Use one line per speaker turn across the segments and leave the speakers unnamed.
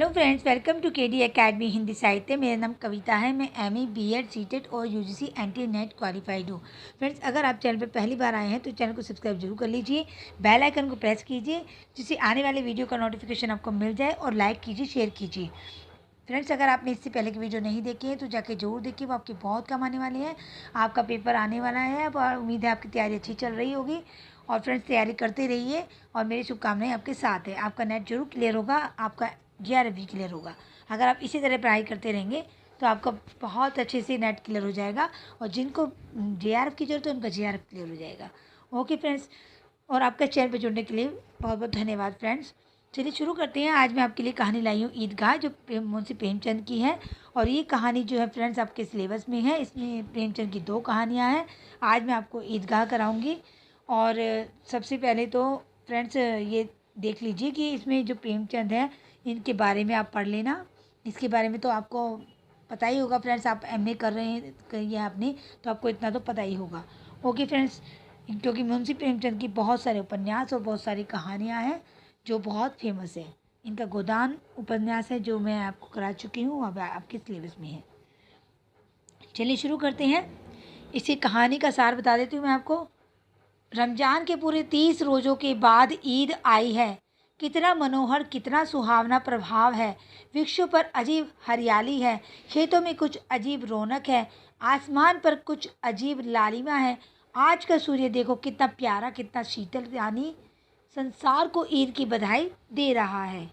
Hello friends, welcome to KD academy Hindi साहित्य। मेरा नाम कविता है। मैं एमए, बीएड, सीटेट और यूजीसी एंटी नेट क्वालिफाइड हूँ। फ्रेंड्स, अगर आप चैनल पर पहली बार आए हैं तो चैनल को सब्सक्राइब जरूर कर लीजिए, बेल आइकन को प्रेस कीजिए जिससे आने वाले वीडियो का नोटिफिकेशन आपको मिल जाए, और लाइक कीजिए, शेयर कीजिए। फ्रेंड्स, अगर आपने इससे पहले की वीडियो नहीं देखी है तो जाके जरूर देखिए, वो आपके बहुत काम आने वाली है। आपका पेपर आने वाला है अब, और उम्मीद है आपकी तैयारी अच्छी चल रही होगी। और फ्रेंड्स, तैयारी करते रहिए और मेरी शुभकामनाएं आपके साथ है। आपका नेट जरूर क्लियर होगा, आपका JRF भी क्लियर होगा। अगर आप इसी तरह पढ़ाई करते रहेंगे तो आपका बहुत अच्छे से नेट क्लियर हो जाएगा, और जिनको JRF की जरूरत है उनका JRF क्लियर हो जाएगा। ओके फ्रेंड्स, और आपका चैनल पर जुड़ने के लिए बहुत बहुत धन्यवाद फ्रेंड्स। चलिए शुरू करते हैं। आज मैं आपके लिए कहानी लाई हूँ ईदगाह, जो मुंशी प्रेमचंद की है। और ये कहानी जो है फ्रेंड्स आपके सिलेबस में है। इसमें प्रेमचंद की 2 कहानियाँ हैं। आज मैं आपको ईदगाह कराऊँगी। और सबसे पहले तो फ्रेंड्स ये देख लीजिए कि इसमें जो प्रेमचंद है इनके बारे में आप पढ़ लेना। इसके बारे में तो आपको पता ही होगा फ्रेंड्स, आप MA कर रहे हैं, करी है आपने, तो आपको इतना तो पता ही होगा। ओके फ्रेंड्स, क्योंकि मुंशी प्रेमचंद की बहुत सारे उपन्यास और बहुत सारी कहानियाँ हैं जो बहुत फेमस है। इनका गोदान उपन्यास है जो मैं आपको करा चुकी हूँ, अब आपके सिलेबस में है। चलिए शुरू करते हैं। इसी कहानी का सार बता देती हूँ मैं आपको। रमजान के पूरे 30 रोज़ों के बाद ईद आई है। कितना मनोहर, कितना सुहावना प्रभाव है। वृक्षों पर अजीब हरियाली है, खेतों में कुछ अजीब रौनक है, आसमान पर कुछ अजीब लालिमा है। आज का सूर्य देखो कितना प्यारा, कितना शीतल, यानी संसार को ईद की बधाई दे रहा है।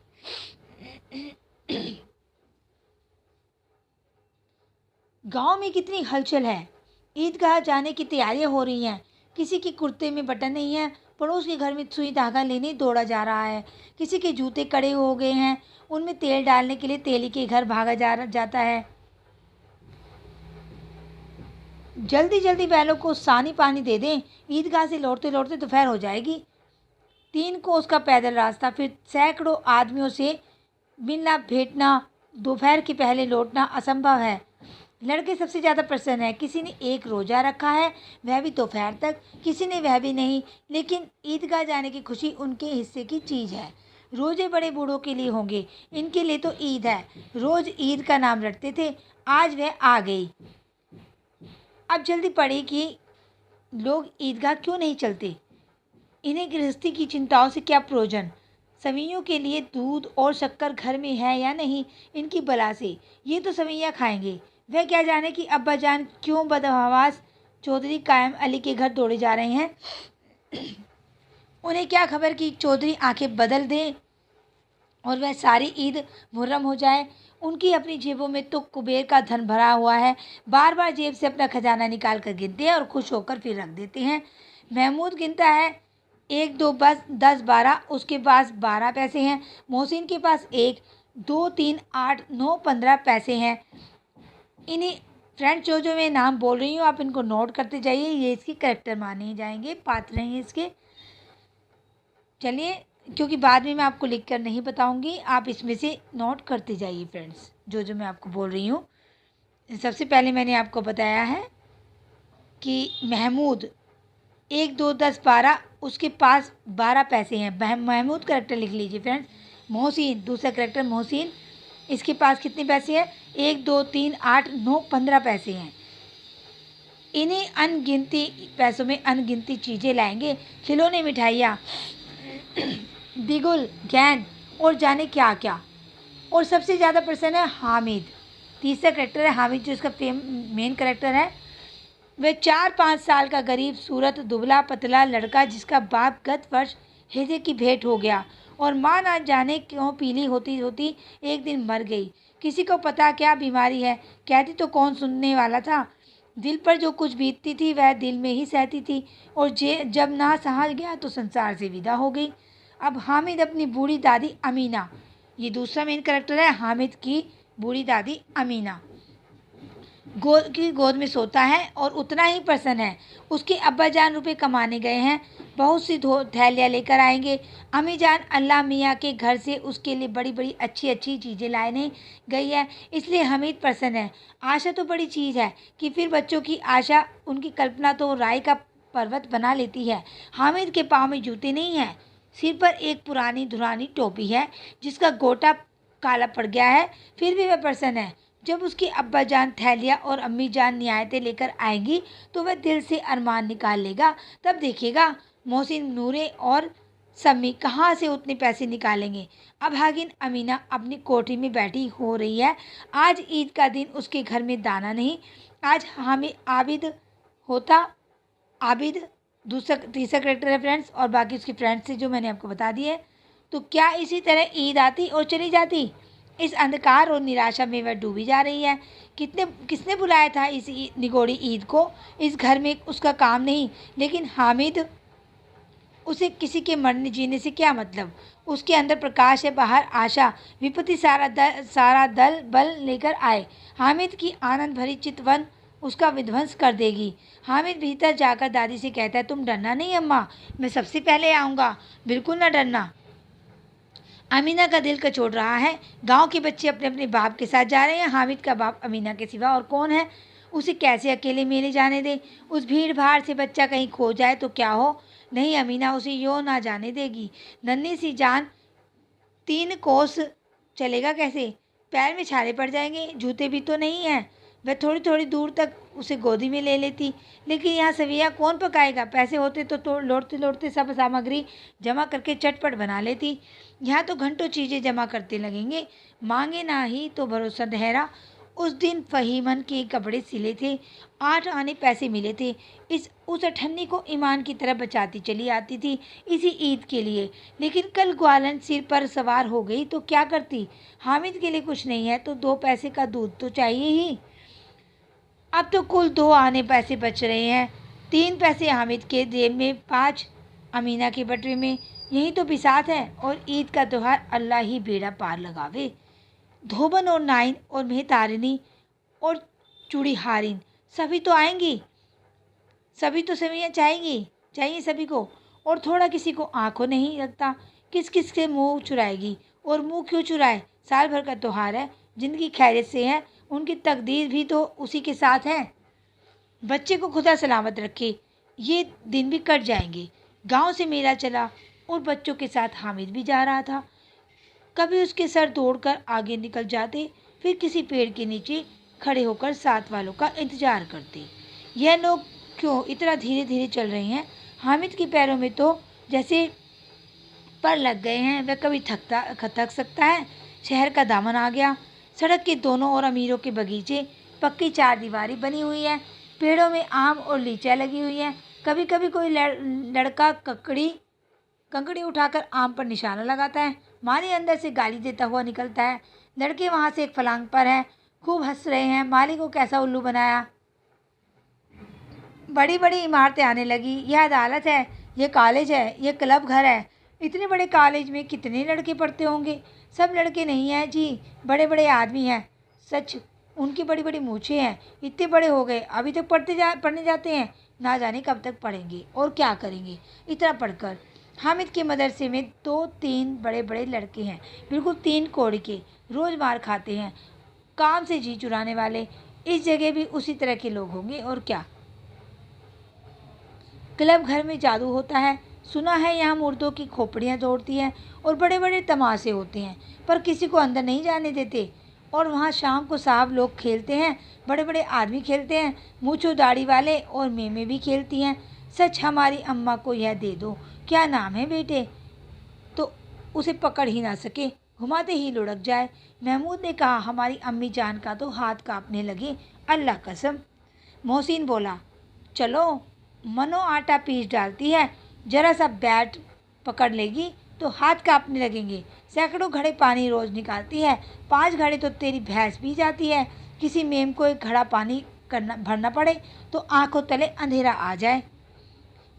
गांव में कितनी हलचल है। ईदगाह जाने की तैयारियां हो रही हैं। किसी के कुर्ते में बटन नहीं है, पड़ोस के घर में सुई धागा लेने दौड़ा जा रहा है। किसी के जूते कड़े हो गए हैं, उनमें तेल डालने के लिए तेली के घर भागा जाता है। जल्दी जल्दी बैलों को सानी पानी दे दें, ईदगाह से लौटते लौटते दोपहर हो जाएगी। 3 कोस का पैदल रास्ता, फिर सैकड़ों आदमियों से मिलना भेंटना, दोपहर के पहले लौटना असंभव है। लड़के सबसे ज़्यादा प्रसन्न हैं। किसी ने एक रोज़ा रखा है, वह भी दोपहर तक, किसी ने वह भी नहीं। लेकिन ईदगाह जाने की खुशी उनके हिस्से की चीज़ है। रोज़े बड़े बूढ़ों के लिए होंगे, इनके लिए तो ईद है। रोज़ ईद का नाम रटते थे, आज वह आ गई। अब जल्दी पड़ी कि लोग ईदगाह क्यों नहीं चलते। इन्हें गृहस्थी की चिंताओं से क्या प्रयोजन। सवैयों के लिए दूध और शक्कर घर में है या नहीं, इनकी बला से ये तो सवैया खाएंगे। वह क्या जाने कि अब्बा जान क्यों बदहवास चौधरी कायम अली के घर दौड़े जा रहे हैं। उन्हें क्या खबर कि चौधरी आंखें बदल दें और वह सारी ईद मुहर्रम हो जाए। उनकी अपनी जेबों में तो कुबेर का धन भरा हुआ है। बार बार जेब से अपना खजाना निकाल कर गिनते हैं और खुश होकर फिर रख देते हैं। महमूद गिनता है 1 2 बस 10 12, उसके पास 12 पैसे हैं। मोहसिन के पास 1 2 3 8 9 15 पैसे हैं। इन्हीं फ्रेंड्स जो मैं नाम बोल रही हूँ आप इनको नोट करते जाइए, ये इसके करेक्टर माने जाएंगे, पात्र हैं इसके। चलिए, क्योंकि बाद में मैं आपको लिख कर नहीं बताऊंगी, आप इसमें से नोट करते जाइए फ्रेंड्स जो मैं आपको बोल रही हूँ। सबसे पहले मैंने आपको बताया है कि महमूद 1 2 10 12, उसके पास 12 पैसे हैं। महमूद करेक्टर लिख लीजिए फ्रेंड्स। मोहसिन दूसरा करेक्टर मोहसिन, इसके पास कितने पैसे हैं 1 2 3 8 9 15 पैसे हैं। इन्हीं अनगिनती पैसों में अनगिनती चीज़ें लाएंगे, खिलौने, मिठाइयाँ, बिगुल, गेंद और जाने क्या क्या। और सबसे ज़्यादा प्रसन्न है हामिद। तीसरा करेक्टर है हामिद, जो इसका मेन करेक्टर है। वह 4-5 साल का गरीब सूरत दुबला पतला लड़का, जिसका बाप गत वर्ष हैजे की भेंट हो गया और माँ ना जाने क्यों पीली होती होती एक दिन मर गई। किसी को पता क्या बीमारी है, कहती तो कौन सुनने वाला था। दिल पर जो कुछ बीतती थी वह दिल में ही सहती थी, और जब ना सहा गया तो संसार से विदा हो गई। अब हामिद अपनी बूढ़ी दादी अमीना, ये दूसरा मेन करेक्टर है हामिद की बूढ़ी दादी अमीना, गोद में सोता है और उतना ही प्रसन्न है। उसके अब्बा जान रुपये कमाने गए हैं, बहुत सी थैलियाँ लेकर आएंगे। अम्मी जान अल्लाह मियाँ के घर से उसके लिए बड़ी बड़ी अच्छी अच्छी चीज़ें लाने गई है, इसलिए हमीद प्रसन्न है। आशा तो बड़ी चीज़ है कि फिर बच्चों की आशा, उनकी कल्पना तो राय का पर्वत बना लेती है। हामिद के पाँव में जूते नहीं हैं, सिर पर एक पुरानी धुरानी टोपी है जिसका गोटा काला पड़ गया है, फिर भी वह प्रसन्न है। जब उसकी अब्बा जान थैलिया और अम्मी जान नियायतें लेकर आएंगी तो वह दिल से अरमान निकाल लेगा। तब देखिएगा मोहसिन, नूरे और सम्मी कहाँ से उतने पैसे निकालेंगे। अभागिन अमीना अपनी कोठरी में बैठी हो रही है। आज ईद का दिन, उसके घर में दाना नहीं। आज हामी आबिद होता, आबिद दूसरा तीसरा करेक्टर है फ्रेंड्स, और बाकी उसके फ्रेंड्स से जो मैंने आपको बता दिए, तो क्या इसी तरह ईद आती और चली जाती। इस अंधकार और निराशा में वह डूबी जा रही है। किसने बुलाया था इस निगोड़ी ईद को। इस घर में उसका काम नहीं, लेकिन हामिद, उसे किसी के मरने जीने से क्या मतलब। उसके अंदर प्रकाश है, बाहर आशा। विपत्ति सारा दल बल लेकर आए, हामिद की आनंद भरी चितवन उसका विध्वंस कर देगी। हामिद भीतर जाकर दादी से कहता है, तुम डरना नहीं अम्मा, मैं सबसे पहले आऊँगा, बिल्कुल ना डरना। अमीना का दिल कचोड़ रहा है। गांव के बच्चे अपने अपने बाप के साथ जा रहे हैं। हामिद का बाप अमीना के सिवा और कौन है। उसे कैसे अकेले मेले जाने दे। उस भीड़ भाड़ से बच्चा कहीं खो जाए तो क्या हो। नहीं, अमीना उसे यूँ ना जाने देगी। नन्ही सी जान 3 कोस चलेगा कैसे। पैर में छाले पड़ जाएंगे, जूते भी तो नहीं हैं। वह थोड़ी थोड़ी दूर तक उसे गोदी में ले लेती, लेकिन यहाँ सविया कौन पकाएगा। पैसे होते तो लौटते लौटते सब सामग्री जमा करके चटपट बना लेती। यहाँ तो घंटों चीज़ें जमा करते लगेंगे, मांगे ना ही तो भरोसा ठहरा। उस दिन फहीमन के कपड़े सिले थे, 8 आने पैसे मिले थे। उस अठन्नी को ईमान की तरह बचाती चली आती थी इसी ईद के लिए। लेकिन कल ग्वालन सिर पर सवार हो गई तो क्या करती। हामिद के लिए कुछ नहीं है तो 2 पैसे का दूध तो चाहिए ही। अब तो कुल 2 आने पैसे बच रहे हैं। 3 पैसे हामिद के जेब में, 5 अमीना की बटवे में। यही तो बिसात है। और ईद का त्यौहार अल्लाह ही बेड़ा पार लगावे। धोबन और नाइन और मेहतारिनी और चूड़ीहारिन सभी तो आएंगी, सभी तो सवियाँ चाहिए सभी को। और थोड़ा किसी को आंखों नहीं लगता। किस किस के मुंह चुराएगी। और मुंह क्यों चुराए, साल भर का त्यौहार है। जिनकी खैरियत से है उनकी तकदीर भी तो उसी के साथ है। बच्चे को खुदा सलामत रखे, ये दिन भी कट जाएंगे। गांव से मेला चला और बच्चों के साथ हामिद भी जा रहा था। कभी उसके सर दौड़कर आगे निकल जाते, फिर किसी पेड़ के नीचे खड़े होकर साथ वालों का इंतजार करते। यह लोग क्यों इतना धीरे धीरे चल रहे हैं। हामिद के पैरों में तो जैसे पर लग गए हैं। वह कभी थक सकता है। शहर का दामन आ गया। सड़क के दोनों ओर अमीरों के बगीचे, पक्की 4 दीवारी बनी हुई है। पेड़ों में आम और लीचियाँ लगी हुई हैं। कभी कभी कोई लड़का कंकड़ी उठाकर आम पर निशाना लगाता है। माली अंदर से गाली देता हुआ निकलता है। लड़के वहाँ से एक फलांग पर हैं, खूब हंस रहे हैं। माली को कैसा उल्लू बनाया। बड़ी बड़ी इमारतें आने लगी। यह अदालत है, यह कॉलेज है, यह क्लब घर है। इतने बड़े कॉलेज में कितने लड़के पढ़ते होंगे। सब लड़के नहीं हैं जी, बड़े बड़े आदमी हैं। सच, उनकी बड़ी बड़ी मूछें हैं। इतने बड़े हो गए, अभी तक पढ़ने जाते हैं। ना जाने कब तक पढ़ेंगे और क्या करेंगे इतना पढ़कर। हामिद के मदरसे में 2-3 बड़े बड़े लड़के हैं, बिल्कुल 3 कौड़ी के। रोज़ मार खाते हैं, काम से जी चुराने वाले। इस जगह भी उसी तरह के लोग होंगे और क्या। क्लब घर में जादू होता है। सुना है यहाँ मुर्दों की खोपड़ियाँ तोड़ती हैं और बड़े बड़े तमाशे होते हैं, पर किसी को अंदर नहीं जाने देते। और वहाँ शाम को साहब लोग खेलते हैं, बड़े बड़े आदमी खेलते हैं, मूंछो दाढ़ी वाले, और मेमें भी खेलती हैं। सच, हमारी अम्मा को यह दे दो। क्या नाम है बेटे, तो उसे पकड़ ही ना सके, घुमाते ही लुढ़क जाए। महमूद ने कहा, हमारी अम्मी जान का तो हाथ कांपने लगे, अल्लाह कसम। मोहसिन बोला, चलो, मनो आटा पीस डालती है, जरा सा बैट पकड़ लेगी तो हाथ कांपने लगेंगे। सैकड़ों घड़े पानी रोज़ निकालती है, 5 घड़े तो तेरी भैंस पी जाती है। किसी मेम को एक घड़ा पानी भरना पड़े तो आंखों तले अंधेरा आ जाए।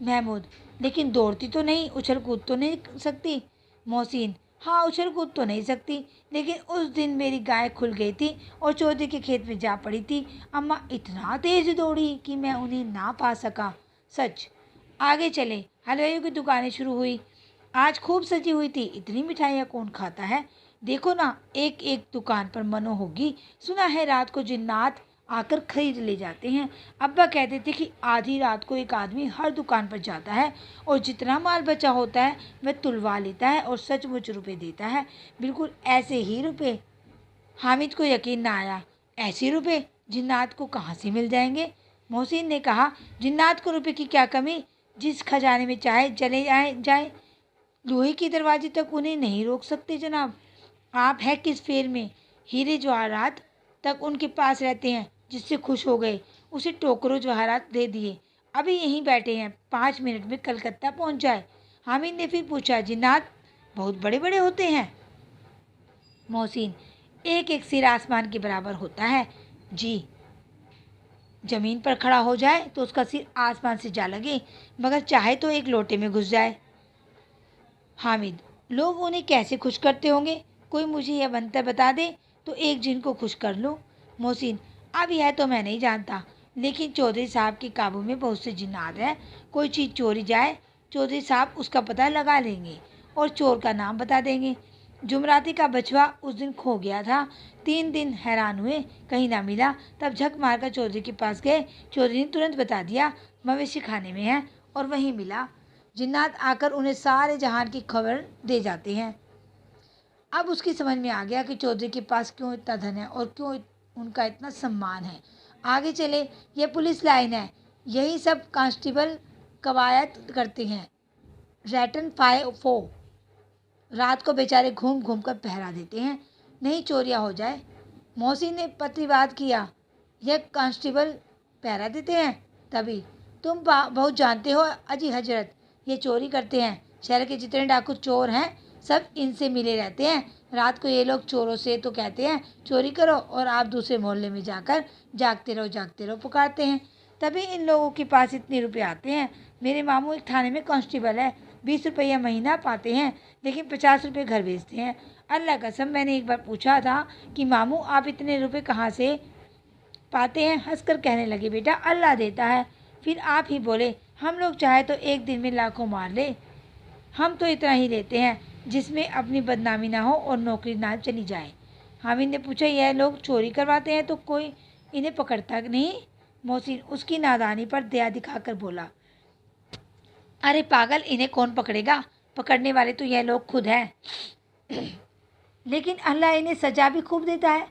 महमूद, लेकिन दौड़ती तो नहीं, उछल कूद तो नहीं सकती। मोहसिन, हाँ, उछल कूद तो नहीं सकती, लेकिन उस दिन मेरी गाय खुल गई थी और चौधरी के खेत में जा पड़ी थी। अम्मा इतना तेज दौड़ी कि मैं उन्हें ना पा सका। सच। आगे चले। हलवाइयों की दुकानें शुरू हुई। आज खूब सजी हुई थी। इतनी मिठाइयाँ कौन खाता है। देखो ना, एक एक दुकान पर मनो होगी। सुना है रात को जिन्नात आकर खरीद ले जाते हैं। अब्बा कहते थे कि आधी रात को एक आदमी हर दुकान पर जाता है और जितना माल बचा होता है वह तुलवा लेता है और सचमुच रुपए देता है। बिल्कुल ऐसे ही रुपए। हामिद को यकीन ना आया। ऐसे रुपए जिन्नात को कहाँ से मिल जाएंगे? मोहसिन ने कहा, जिन्नात को रुपए की क्या कमी, जिस खजाने में चाहे चले जाए, लोहे की दरवाजे तक उन्हें नहीं रोक सकते जनाब। आप है किस फेर में? हीरे जवाहरात तक उनके पास रहते हैं। जिससे खुश हो गए उसे टोकरों जवाहरात दे दिए। अभी यहीं बैठे हैं, 5 मिनट में कलकत्ता पहुंच जाए। हामिद ने फिर पूछा, जिन्नात बहुत बड़े बड़े होते हैं? मोहसिन, एक एक सिर आसमान के बराबर होता है जी। जमीन पर खड़ा हो जाए तो उसका सिर आसमान से जा लगे, मगर चाहे तो एक लोटे में घुस जाए। हामिद, लोग उन्हें कैसे खुश करते होंगे? कोई मुझे यह बनता बता दे तो एक जिन को खुश कर लो। मोहसिन, अब यह तो मैं नहीं जानता, लेकिन चौधरी साहब के काबू में बहुत से जिन्नात हैं। कोई चीज़ चोरी जाए, चौधरी साहब उसका पता लगा लेंगे और चोर का नाम बता देंगे। जुमराती का बछवा उस दिन खो गया था। 3 दिन हैरान हुए, कहीं ना मिला। तब झक मारकर चौधरी के पास गए। चौधरी ने तुरंत बता दिया, मवेशी खाने में है, और वहीं मिला। जिन्नात आकर उन्हें सारे जहान की खबर दे जाते हैं। अब उसकी समझ में आ गया कि चौधरी के पास क्यों इतना धन है और क्यों उनका इतना सम्मान है। आगे चले, यह पुलिस लाइन है, यही सब कांस्टेबल कवायद करते हैं। रैटन फो रात को बेचारे घूम घूम कर पहरा देते हैं, नहीं चोरियां हो जाए। मोहसिन ने प्रतिवाद किया, यह कांस्टेबल पहरा देते हैं? तभी, तुम बहुत जानते हो अजी हजरत, ये चोरी करते हैं। शहर के जितने डाकू चोर हैं सब इनसे मिले रहते हैं। रात को ये लोग चोरों से तो कहते हैं चोरी करो, और आप दूसरे मोहल्ले में जाकर जागते रहो पुकारते हैं। तभी इन लोगों के पास इतने रुपए आते हैं। मेरे मामू एक थाने में कांस्टेबल है, 20 रुपया महीना पाते हैं, लेकिन 50 रुपये घर भेजते हैं। अल्लाह कसम, मैंने एक बार पूछा था कि मामू आप इतने रुपए कहाँ से पाते हैं? हंसकर कहने लगे, बेटा अल्लाह देता है। फिर आप ही बोले, हम लोग चाहे तो एक दिन में लाखों मार ले, हम तो इतना ही लेते हैं जिसमें अपनी बदनामी ना हो और नौकरी ना चली जाए। हामिद ने पूछा, यह लोग चोरी करवाते हैं तो कोई इन्हें पकड़ता नहीं? मोहसिन उसकी नादानी पर दया दिखाकर बोला, अरे पागल, इन्हें कौन पकड़ेगा? पकड़ने वाले तो यह लोग खुद हैं। लेकिन अल्लाह इन्हें सजा भी खूब देता है।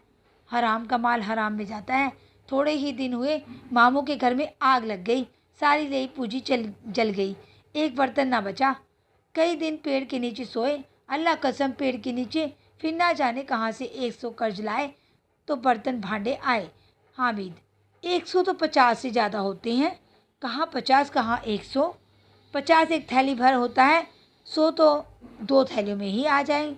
हराम का माल हराम में जाता है। थोड़े ही दिन हुए, मामू के घर में आग लग गई, सारी ली पूंजी जल गई, एक बर्तन ना बचा। कई दिन पेड़ के नीचे सोए, अल्लाह कसम पेड़ के नीचे। फिर ना जाने कहाँ से 100 कर्ज लाए तो बर्तन भांडे आए। हामिद, 100 तो 50 से ज़्यादा होते हैं। कहाँ 50, कहाँ 100। 50 एक थैली भर होता है, 100 तो 2 थैलियों में ही आ जाए।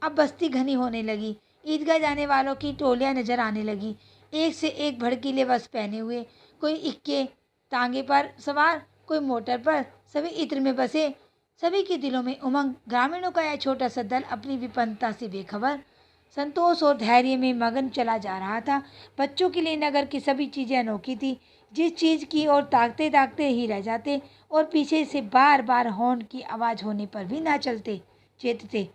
अब बस्ती घनी होने लगी, ईदगाह जाने वालों की टोलियां नजर आने लगी, एक से एक भड़कीले वस्त्र पहने हुए, कोई इक्के तांगे पर सवार, कोई मोटर पर, सभी इत्र में बसे, सभी के दिलों में उमंग। ग्रामीणों का यह छोटा सा दल अपनी विपन्नता से बेखबर, संतोष और धैर्य में मगन चला जा रहा था। बच्चों के लिए नगर की सभी चीज़ें अनोखी थी, जिस चीज़ की ओर ताकते ताकते ही रह जाते और पीछे से बार बार हॉर्न की आवाज़ होने पर भी ना चेतते।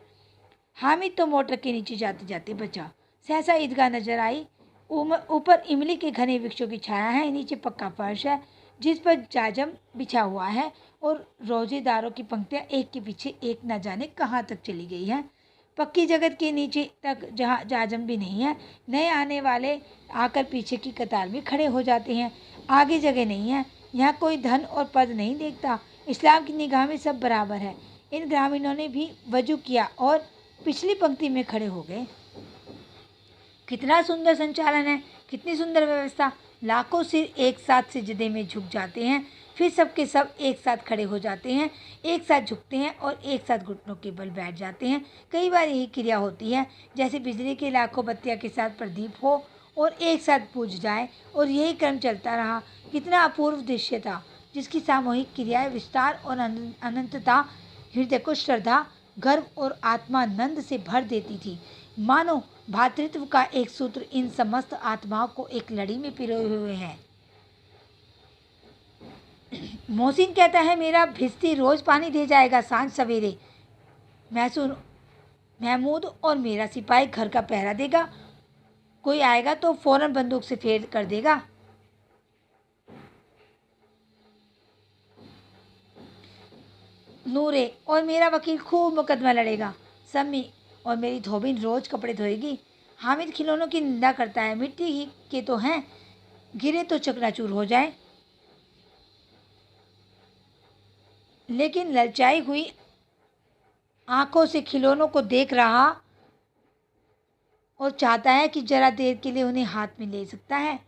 हामिद तो मोटर के नीचे जाते जाते बचा। सहसा ईदगाह नजर आई। ऊपर इमली के घने वृक्षों की छाया है, नीचे पक्का फर्श है जिस पर जाजम बिछा हुआ है, और रोजेदारों की पंक्तियां एक के पीछे एक न जाने कहाँ तक चली गई हैं। पक्की जगत के नीचे तक जहाँ जाजम भी नहीं है। नए आने वाले आकर पीछे की कतार में खड़े हो जाते हैं। आगे जगह नहीं है। यहाँ कोई धन और पद नहीं देखता। इस्लाम की निगाह में सब बराबर है। इन ग्रामीणों ने भी वजू किया और पिछली पंक्ति में खड़े हो गए। कितना सुंदर संचालन है, कितनी सुंदर व्यवस्था। लाखों सिर एक साथ सिजदे में झुक जाते हैं, फिर सबके सब एक साथ खड़े हो जाते हैं, एक साथ झुकते हैं और एक साथ घुटनों के बल बैठ जाते हैं। कई बार यही क्रिया होती है, जैसे बिजली के लाखों बत्तियां के साथ प्रदीप हो और एक साथ बुझ जाए, और यही क्रम चलता रहा। कितना अपूर्व दृश्य था, जिसकी सामूहिक क्रियाएं, विस्तार और अनंतता हृदय को श्रद्धा, गर्व और आत्मानंद से भर देती थी। मानो भातृत्व का एक सूत्र इन समस्त आत्माओं को एक लड़ी में पिरोए हुए है। मोहसिन कहता है, मेरा भिस्ती रोज पानी दे जाएगा सांझ सवेरे। महमूद और मेरा सिपाही घर का पहरा देगा। कोई आएगा तो फ़ौरन बंदूक से फेर कर देगा। नूरे, और मेरा वकील खूब मुकदमा लड़ेगा। सम्मी, और मेरी धोबिन रोज कपड़े धोएगी। हामिद खिलौनों की निंदा करता है, मिट्टी ही के तो हैं, गिरे तो चकनाचूर हो जाए। लेकिन ललचाई हुई आंखों से खिलौनों को देख रहा और चाहता है कि जरा देर के लिए उन्हें हाथ में ले सकता है।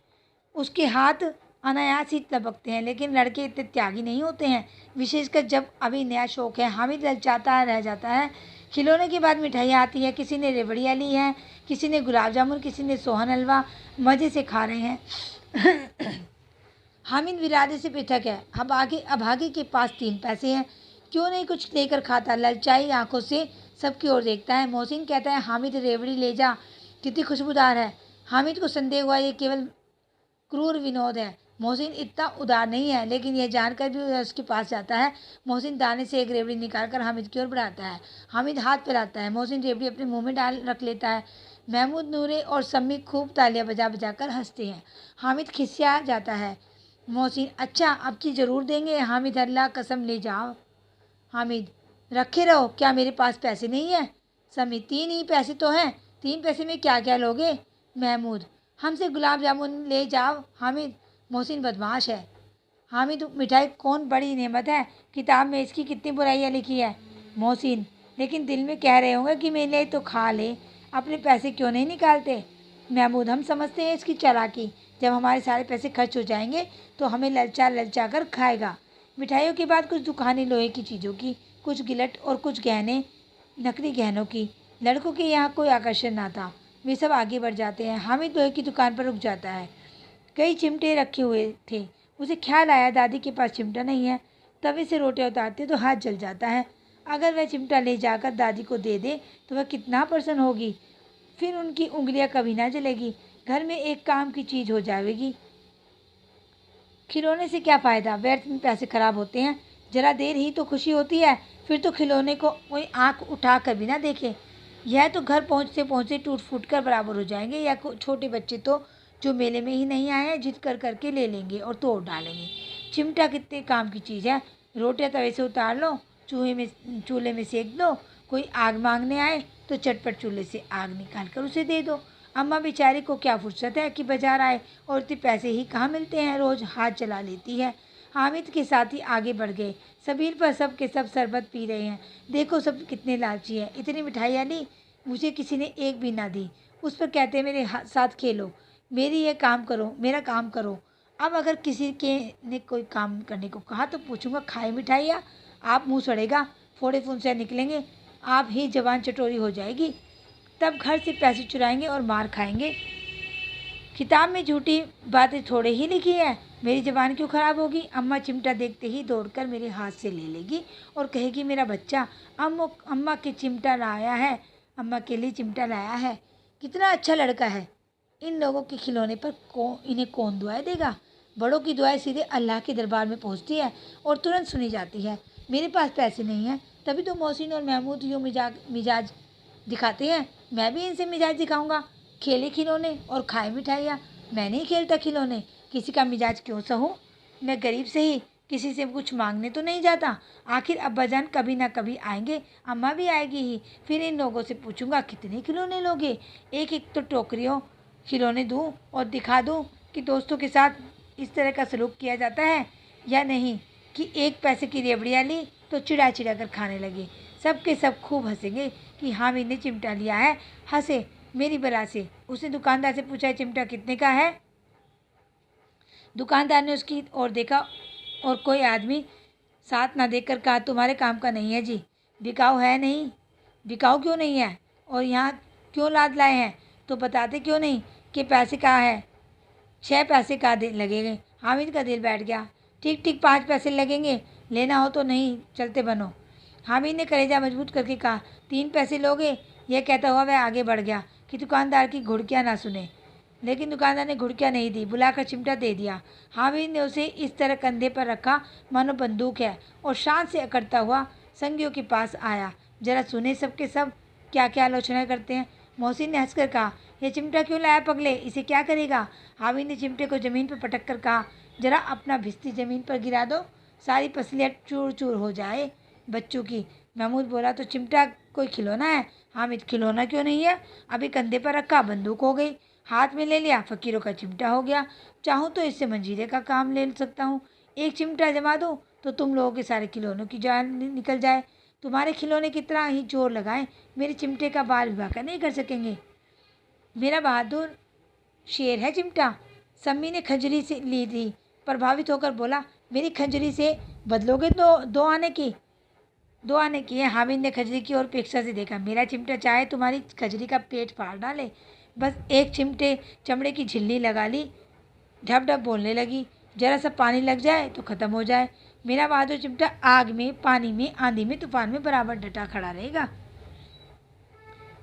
उसके हाथ अनायास ही लपकते हैं, लेकिन लड़के इतने त्यागी नहीं होते हैं, विशेषकर जब अभी नया शौक है। हामिद ललचाता रह जाता है। खिलौने के बाद मिठाइयाँ आती है। किसी ने रेवड़ियाँ ली हैं, किसी ने गुलाब जामुन, किसी ने सोहन हलवा। मज़े से खा रहे हैं। हामिद विरादे से पृथक है। अभागे के पास 3 पैसे हैं, क्यों नहीं कुछ लेकर खाता। ललचाई आंखों से सबकी ओर देखता है। मोहसिन कहता है, हामिद रेवड़ी ले जा, कितनी खुशबूदार है। हामिद को संदेह हुआ ये केवल क्रूर विनोद है। मोहसिन इतना उदार नहीं है, लेकिन यह जानकर भी वह उसके पास जाता है। मोहसिन दाने से एक रेवड़ी निकालकर हामिद की ओर बढ़ाता है। हामिद हाथ फैलाता है। मोहसिन रेवड़ी अपने मुंह में डाल रख लेता है। महमूद, नूरे और सम्मी खूब तालियां बजा बजा कर हंसते हैं। हामिद खिसिया जाता है। मोहसिन, अच्छा अब की ज़रूर देंगे। हामिद, अल्लाह कसम ले जाओ। हामिद, रखे रहो, क्या मेरे पास पैसे नहीं है। सम्मी, 3 ही पैसे तो हैं, 3 पैसे में क्या क्या लोगे। महमूद, हमसे गुलाब जामुन ले जाओ। हामिद, मोहसिन बदमाश है। हामिद, मिठाई कौन बड़ी नेमत है, किताब में इसकी कितनी बुराइयाँ लिखी है। मोहसिन, लेकिन दिल में कह रहे होंगे कि मेरे लिए तो खा ले, अपने पैसे क्यों नहीं निकालते। महमूद, हम समझते हैं इसकी चालाकी, जब हमारे सारे पैसे खर्च हो जाएंगे तो हमें ललचा ललचा कर खाएगा। मिठाइयों के बाद कुछ दुकानें लोहे की चीज़ों की, कुछ गिलट और कुछ गहने, नकली गहनों की। लड़कों के यहाँ कोई आकर्षण ना था, वे सब आगे बढ़ जाते हैं। हामिद लोहे की दुकान पर रुक जाता है। कई चिमटे रखे हुए थे। उसे ख्याल आया दादी के पास चिमटा नहीं है। तवे से रोटियां उतारते तो हाथ जल जाता है। अगर वह चिमटा ले जाकर दादी को दे दे तो वह कितना प्रसन्न होगी। फिर उनकी उंगलियां कभी ना जलेगी। घर में एक काम की चीज़ हो जाएगी। खिलौने से क्या फ़ायदा, व्यर्थ में पैसे खराब होते हैं। जरा देर ही तो खुशी होती है, फिर तो खिलौने को कोई आंख उठा कर भी ना देखे। यह तो घर पहुँचते पहुँचते टूट फूट कर बराबर हो जाएंगे। या छोटे बच्चे तो जो मेले में ही नहीं आए हैं, जिद कर करके ले लेंगे और तोड़ डालेंगे। चिमटा कितने काम की चीज़ है। रोटियां तवे से उतार लो, चूल्हे में सेक दो। कोई आग मांगने आए तो चटपट चूल्हे से आग निकाल कर उसे दे दो। अम्मा बेचारी को क्या फुर्सत है कि बाजार आए, और इतने पैसे ही कहाँ मिलते हैं, रोज़ हाथ चला लेती है। हामिद के साथ ही आगे बढ़ गए। सबील पर सब के सब शरबत पी रहे हैं। देखो सब कितने लालची हैं, इतनी मिठाइयाँ ली, मुझे किसी ने एक भी ना दी। उस पर कहते मेरे साथ खेलो, मेरा काम करो। अब अगर किसी के ने कोई काम करने को कहा तो पूछूंगा, खाए मिठाइयाँ। आप मुँह सड़ेगा, फोड़े फुंसियाँ निकलेंगे, आप ही जवान चटोरी हो जाएगी। तब घर से पैसे चुराएंगे और मार खाएंगे। किताब में झूठी बातें थोड़े ही लिखी है, मेरी ज़बान क्यों ख़राब होगी। अम्मा चिमटा देखते ही दौड़कर मेरे हाथ से ले लेगी और कहेगी, मेरा बच्चा अम्मा के चिमटा लाया है, अम्मा के लिए चिमटा लाया है। कितना अच्छा लड़का है। इन लोगों के खिलौने पर इन्हें कौन दुआएं देगा। बड़ों की दुआएं सीधे अल्लाह के दरबार में पहुंचती है और तुरंत सुनी जाती है। मेरे पास पैसे नहीं हैं, तभी तो मोहसिन और महमूद यूँ मिजाज दिखाते हैं। मैं भी इनसे मिजाज दिखाऊंगा। खेले खिलौने और खाए मिठाइयाँ। मैं नहीं खेलता खिलौने, किसी का मिजाज क्यों सहूँ। मैं गरीब से ही किसी से कुछ मांगने तो नहीं जाता। आखिर अब्बाजान कभी ना कभी आएंगे, अम्मा भी आएगी ही। फिर इन लोगों से पूछूंगा, कितने खिलौने लोगे। एक एक तो टोकरियों खिलौने दूँ और दिखा दूँ कि दोस्तों के साथ इस तरह का सलूक किया जाता है या नहीं, कि 1 पैसे की रेवड़ियाँ ली तो चिड़ा चिड़ा कर खाने लगे। सब के सब खूब हंसेंगे कि हामिद ने चिमटा लिया है। हंसे मेरी बला से। उसने दुकानदार से पूछा, चिमटा कितने का है। दुकानदार ने उसकी ओर देखा और कोई आदमी साथ ना देखकर कहा, तुम्हारे काम का नहीं है जी, बिकाऊ है नहीं। बिकाऊ क्यों नहीं है और यहाँ क्यों लाद लाए हैं, तो बताते क्यों नहीं कि पैसे कहाँ है। 6 पैसे का लगेंगे। हामिद का दिल बैठ गया। ठीक ठीक 5 पैसे लगेंगे, लेना हो तो नहीं चलते बनो। हामिद ने कलेजा मजबूत करके कहा, 3 पैसे लोगे। यह कहता हुआ वह आगे बढ़ गया कि दुकानदार की घुड़कियाँ ना सुने। लेकिन दुकानदार ने घुड़कियाँ नहीं दी, बुलाकर चिमटा दे दिया। हामिद ने उसे इस तरह कंधे पर रखा मानो बंदूक है और शान से अकड़ता हुआ संगियों के पास आया। जरा सुने सबके सब क्या क्या आलोचना करते हैं। मोहसिन ने हंसकर कहा, यह चिमटा क्यों लाया पगले, इसे क्या करेगा? हामिद ने चिमटे को ज़मीन पर पटक कर कहा, जरा अपना भिस्ती ज़मीन पर गिरा दो, सारी पसलियाँ चूर चूर हो जाए बच्चों की। महमूद बोला, तो चिमटा कोई खिलौना है? हामिद, खिलौना क्यों नहीं है, अभी कंधे पर रखा बंदूक हो गई, हाथ में ले लिया फ़कीरों का चिमटा हो गया। चाहूँ तो इससे मंजीरे का काम ले सकता हूँ। एक चिमटा जमा दूँ तो तुम लोगों के सारे खिलौनों की जान निकल जाए। तुम्हारे खिलौने कितना ही जोर लगाएं, मेरे चिमटे का बाल भी वाका नहीं कर सकेंगे। मेरा बहादुर शेर है चिमटा। सम्मी ने खंजरी से ली थी, प्रभावित होकर बोला, मेरी खंजरी से बदलोगे तो दो आने की है। हामिद ने खजरी की ओर अपेक्षा से देखा। मेरा चिमटा चाहे तुम्हारी खजरी का पेट फाड़ डाले, बस एक चिमटे चमड़े की झिल्ली लगा ली, ढप ढप बोलने लगी, जरा सा पानी लग जाए तो ख़त्म हो जाए। मेरा बहादुर चिमटा आग में, पानी में, आंधी में, तूफान में बराबर डटा खड़ा रहेगा।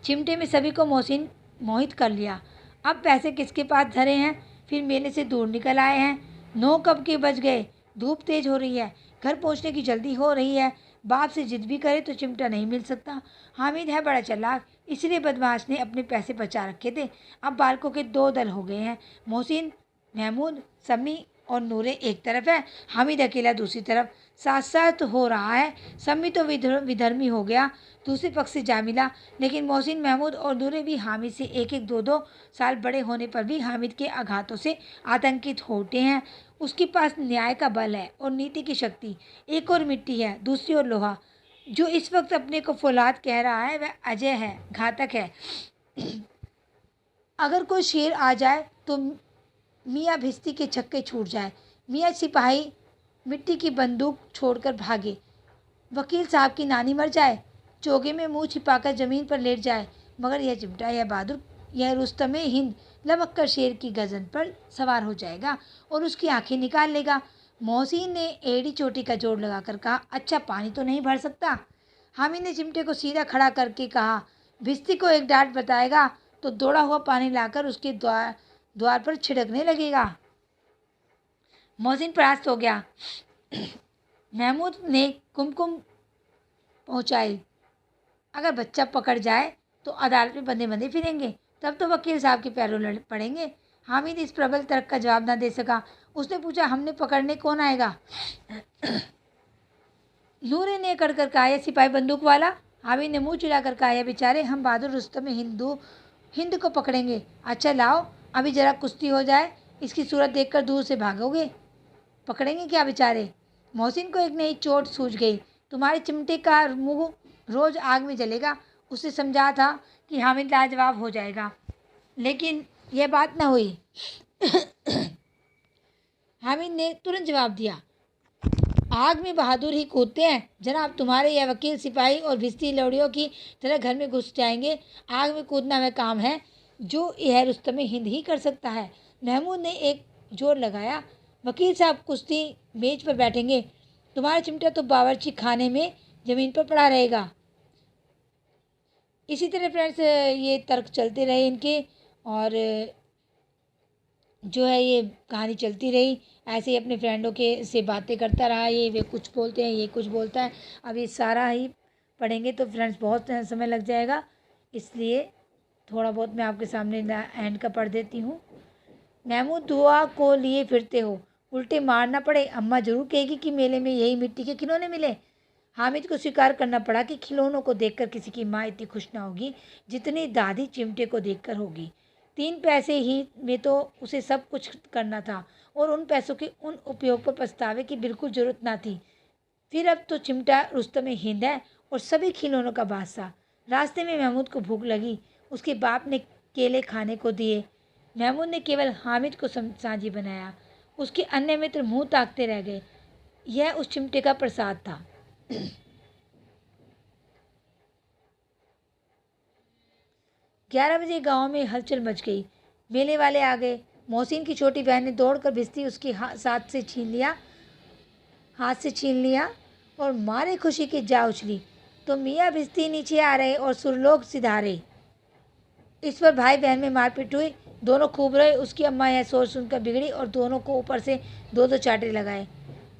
चिमटे में सभी को मोहसिन मोहित कर लिया। अब पैसे किसके पास धरे हैं, फिर मेले से दूर निकल आए हैं। 9 कब के बज गए, धूप तेज हो रही है, घर पहुंचने की जल्दी हो रही है। बाप से जिद भी करे तो चिमटा नहीं मिल सकता। हामिद है बड़ा चालाक, इसलिए बदमाश ने अपने पैसे बचा रखे थे। अब बालकों के 2 दल हो गए हैं, मोहसिन, महमूद, सम्मी और नूरे एक तरफ है, हामिद अकेला दूसरी तरफ। साथ साथ हो रहा है। सम्मी तो विधर्मी हो गया, दूसरे पक्ष से जा मिला, लेकिन मोहसिन, महमूद और नूरे भी हामिद से 1-1, 2-2 साल बड़े होने पर भी हामिद के आघातों से आतंकित होते हैं। उसके पास न्याय का बल है और नीति की शक्ति। एक और मिट्टी है, दूसरी ओर लोहा। जो इस वक्त अपने को फौलाद कह रहा है वह अजय है, घातक है। अगर कोई शेर आ जाए तो मियाँ भिस्ती के छक्के छूट जाए, मियाँ सिपाही मिट्टी की बंदूक छोड़कर भागे, वकील साहब की नानी मर जाए, चोगे में मुंह छिपाकर ज़मीन पर लेट जाए, मगर यह चिमटा, यह बहादुर, यह रुस्तमे हिंद लपक कर शेर की गर्दन पर सवार हो जाएगा और उसकी आंखें निकाल लेगा। मोहसिन ने एड़ी चोटी का जोड़ लगाकर कहा, अच्छा पानी तो नहीं भर सकता? हामिद ने चिमटे को सीधा खड़ा करके कहा, भिस्ती को एक डांट बताएगा तो दौड़ा हुआ पानी लाकर उसके द्वार पर छिड़कने लगेगा। मोहसिन परास्त हो गया। महमूद ने कुमकुम पहुंचाई, अगर बच्चा पकड़ जाए तो अदालत में बंदे बंदे फिरेंगे, तब तो वकील साहब के पैरों लड़ पड़ेंगे। हामिद इस प्रबल तर्क का जवाब न दे सका। उसने पूछा, हमने पकड़ने कौन आएगा? नूरे ने कड़कर कहा, यह सिपाही बंदूक वाला। हामिद ने मुंह चिढ़ाकर कहा, यह बेचारे, हम बहादुर रुस्तम हिंद को पकड़ेंगे। अच्छा लाओ, अभी जरा कुश्ती हो जाए, इसकी सूरत देखकर दूर से भागोगे। पकड़ेंगे क्या बेचारे? मोहसिन को एक नई चोट सूझ गई। तुम्हारे चिमटे का मुंह रोज आग में जलेगा। उसे समझा था कि हामिद लाजवाब हो जाएगा, लेकिन यह बात न हुई। हामिद ने तुरंत जवाब दिया, आग में बहादुर ही कूदते हैं जनाब। तुम्हारे यह वकील सिपाही और भिस्ती लौड़ियों की तरह घर में घुस जाएंगे। आग में कूदना वह काम है जो यह रुस्तमे हिंद ही कर सकता है। महमूद ने एक जोर लगाया, वकील साहब कुश्ती मेज पर बैठेंगे, तुम्हारा चिमटा तो बावर्ची खाने में ज़मीन पर पड़ा रहेगा। इसी तरह फ्रेंड्स ये तर्क चलते रहे इनके, और जो है ये कहानी चलती रही। ऐसे ही अपने फ्रेंडों के से बातें करता रहा। ये वे कुछ बोलते हैं, ये कुछ बोलता है। अब ये सारा ही पढ़ेंगे तो फ्रेंड्स बहुत समय लग जाएगा, इसलिए थोड़ा बहुत मैं आपके सामने एंड का पढ़ देती हूँ। महमूद दुआ को लिए फिरते हो, उल्टे मारना पड़े, अम्मा जरूर कहेगी कि मेले में यही मिट्टी के खिलौने मिले। हामिद को स्वीकार करना पड़ा कि खिलौनों को देखकर किसी की माँ इतनी खुश ना होगी जितनी दादी चिमटे को देखकर होगी। 3 पैसे ही में तो उसे सब कुछ करना था और उन पैसों के उन उपयोग पर पछतावे की बिल्कुल ज़रूरत ना थी। फिर अब तो चिमटा रुस्तमे हिंद है और सभी खिलौनों का बादशाह। रास्ते में महमूद को भूख लगी, उसके बाप ने केले खाने को दिए। महमूद ने केवल हामिद को साझी बनाया, उसके अन्य मित्र मुंह ताकते रह गए। यह उस चिमटे का प्रसाद था। 11 बजे गांव में हलचल मच गई। मेले वाले आ गए। मोहसिन की छोटी बहन ने दौड़कर भिस्ती उसके हाथ से छीन लिया और मारे खुशी के जा उछली। तो मियाँ भिस्ती नीचे आ रहे और सुरलोक सिधारे। इस पर भाई बहन में मारपीट हुई, दोनों खूब रहे। उसकी अम्मा यह सोच सुनकर बिगड़ी और दोनों को ऊपर से 2-2 चांटे लगाए।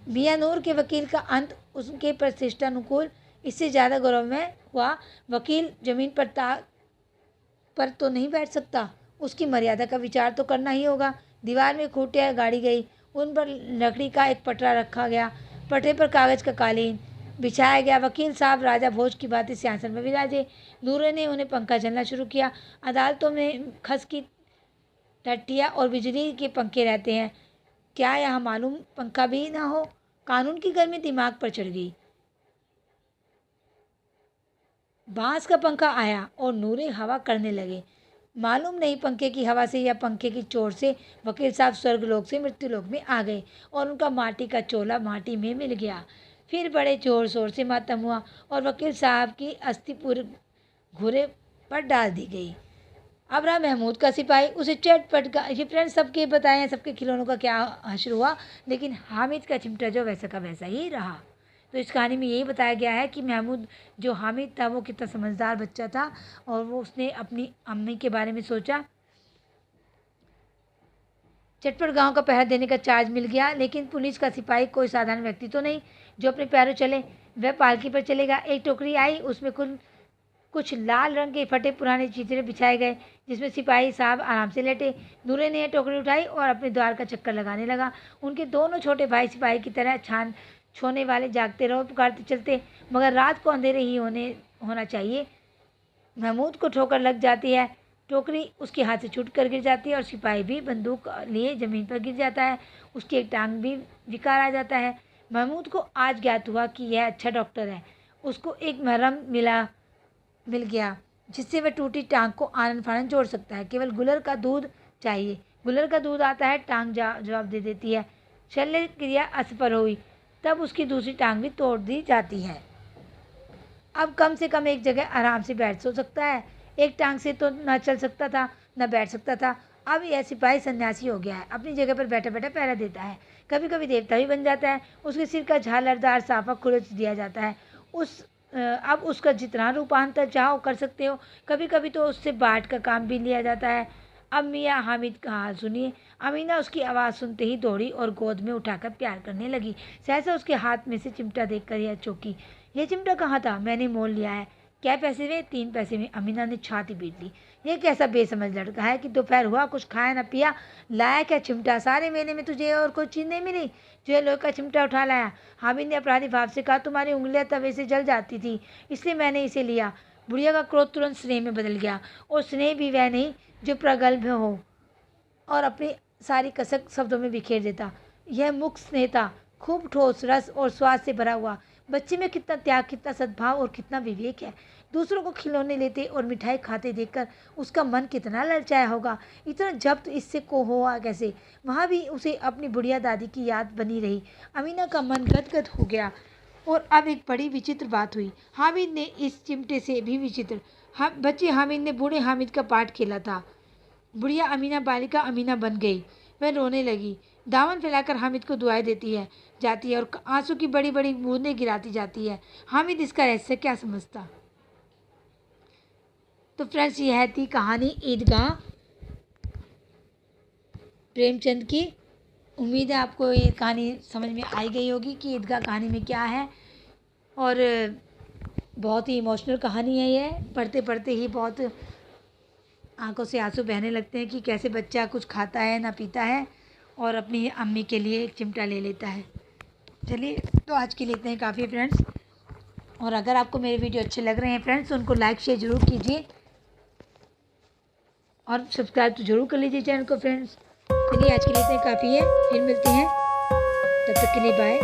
मियाँ नूर के वकील का अंत उसके प्रतिष्ठानुकूल इससे ज़्यादा गौरवमय हुआ। वकील ज़मीन पर पर तो नहीं बैठ सकता, उसकी मर्यादा का विचार तो करना ही होगा। दीवार में खूंटियाँ गाड़ी गई, उन पर लकड़ी का एक पटरा रखा गया, पटरे पर कागज़ का कालीन बिछाया गया। वकील साहब राजा भोज की भांति सिंहासन में विराजे। नूरे ने उन्हें पंखा चलना शुरू किया। अदालतों में खस की टट्टियाँ और बिजली के पंखे रहते हैं, क्या यहाँ मालूम पंखा भी ना हो? कानून की गर्मी दिमाग पर चढ़ गई। बांस का पंखा आया और नूरे हवा करने लगे। मालूम नहीं पंखे की हवा से या पंखे की चोट से वकील साहब स्वर्गलोक से मृत्युलोक में आ गए और उनका माटी का चोला माटी में मिल गया। फिर बड़े जोर शोर से मातम हुआ और वकील साहब की अस्थि पूरे घुरे पर डाल दी गई। अब रहा महमूद का सिपाही, उसे चटपट का ये फ्रेंड्स सबके बताएं सबके खिलौनों का क्या हश्र हुआ, लेकिन हामिद का चिमटा जो वैसा का वैसा ही रहा। तो इस कहानी में यही बताया गया है कि महमूद जो हामिद था वो कितना समझदार बच्चा था और वो उसने अपनी अम्मी के बारे में सोचा। चटपट गांव का पहरा देने का चार्ज मिल गया, लेकिन पुलिस का सिपाही कोई साधारण व्यक्ति तो नहीं जो अपने पैरों चले, वह पालकी पर चलेगा। एक टोकरी आई, उसमें कुछ लाल रंग के फटे पुराने चीथड़े बिछाए गए जिसमें सिपाही साहब आराम से लेटे। नूरे ने टोकरी उठाई और अपने द्वार का चक्कर लगाने लगा। उनके दोनों छोटे भाई सिपाही की तरह छोने वाले जागते रहो पुकारते चलते, मगर रात को अंधेरे ही होना चाहिए। महमूद को ठोकर लग जाती है, टोकरी उसके हाथ से छूट कर गिर जाती है और सिपाही भी बंदूक लिए ज़मीन पर गिर जाता है। उसकी एक टांग भी विकार आ जाता है। महमूद को आज ज्ञात हुआ कि यह अच्छा डॉक्टर है। उसको एक मरहम मिल गया जिससे वह टूटी टांग को आनन फानन जोड़ सकता है। केवल गुलर का दूध चाहिए। गुलर का दूध आता है, टांग जवाब दे देती है। शल्य क्रिया असफल हुई, तब उसकी दूसरी टांग भी तोड़ दी जाती है। अब कम से कम एक जगह आराम से बैठ सो सकता है। एक टांग से तो न चल सकता था न बैठ सकता था। अब यह सिपाही सन्यासी हो गया है, अपनी जगह पर बैठा बैठा पहरा देता है। कभी कभी देवता भी बन जाता है। उसके सिर का झालरदार साफा खुरच दिया जाता है। अब उसका जितना रूपांतर चाहो कर सकते हो। कभी कभी तो उससे बाट का काम भी लिया जाता है। अब मियाँ हामिद का हाल सुनिए। अमीना उसकी आवाज़ सुनते ही दौड़ी और गोद में उठाकर प्यार करने लगी। सहसा उसके हाथ में से चिमटा देखकर यह चौंकी। यह चिमटा कहाँ था? मैंने मोल लिया है। क्या पैसे हुए? 3 पैसे में। अमीना ने छाती पीट ली। ये कैसा बेसमझ लड़का है कि दोपहर हुआ कुछ खाया न पिया, लाया क्या चिमटा? सारे महीने में तुझे और कोई चीज़ नहीं मिली जो लोहे का चिमटा उठा लाया? हामिद ने अपराधी भाव से कहा, तुम्हारी उंगलियां तवे से जल जाती थी इसलिए मैंने इसे लिया। बुढ़िया का क्रोध तुरंत स्नेह में बदल गया, और स्नेह भी वह नहीं जो प्रगल्भ हो और अपनी सारी कसक शब्दों में बिखेर देता। यह मुख स्नेह था, खूब ठोस रस और स्वाद से भरा हुआ। बच्चे में कितना त्याग, कितना सद्भाव और कितना विवेक है। दूसरों को खिलौने लेते और मिठाई खाते देखकर उसका मन कितना ललचाया होगा। इतना जब्त इससे को हुआ कैसे? वहाँ भी उसे अपनी बुढ़िया दादी की याद बनी रही। अमीना का मन गदगद हो गया। और अब एक बड़ी विचित्र बात हुई। हामिद ने इस चिमटे से भी विचित्र। बच्चे हामिद ने बूढ़े हामिद का पाठ खेला था। बुढ़िया अमीना बालिका अमीना बन गई। वह रोने लगी, दामन फैलाकर हामिद को दुआएं देती है जाती है और आंसू की बड़ी बड़ी बूंदें गिराती जाती है। हामिद इसका रहस्य क्या समझता? तो फ्रेंड्स, यह थी कहानी ईदगाह प्रेमचंद की। उम्मीद है आपको ये कहानी समझ में आई गई होगी कि ईदगाह कहानी में क्या है। और बहुत ही इमोशनल कहानी है ये। पढ़ते पढ़ते ही बहुत आंखों से आंसू बहने लगते हैं कि कैसे बच्चा कुछ खाता है ना पीता है और अपनी अम्मी के लिए एक चिमटा ले लेता है। चलिए, तो आज के लिए इतने ही काफ़ी है फ्रेंड्स। और अगर आपको मेरे वीडियो अच्छे लग रहे हैं फ्रेंड्स तो उनको लाइक शेयर ज़रूर कीजिए और सब्सक्राइब तो ज़रूर कर लीजिए चैनल को फ्रेंड्स। चलिए, आज के लिए इतने काफ़ी है, फिर मिलते हैं, तब तक के लिए बाय।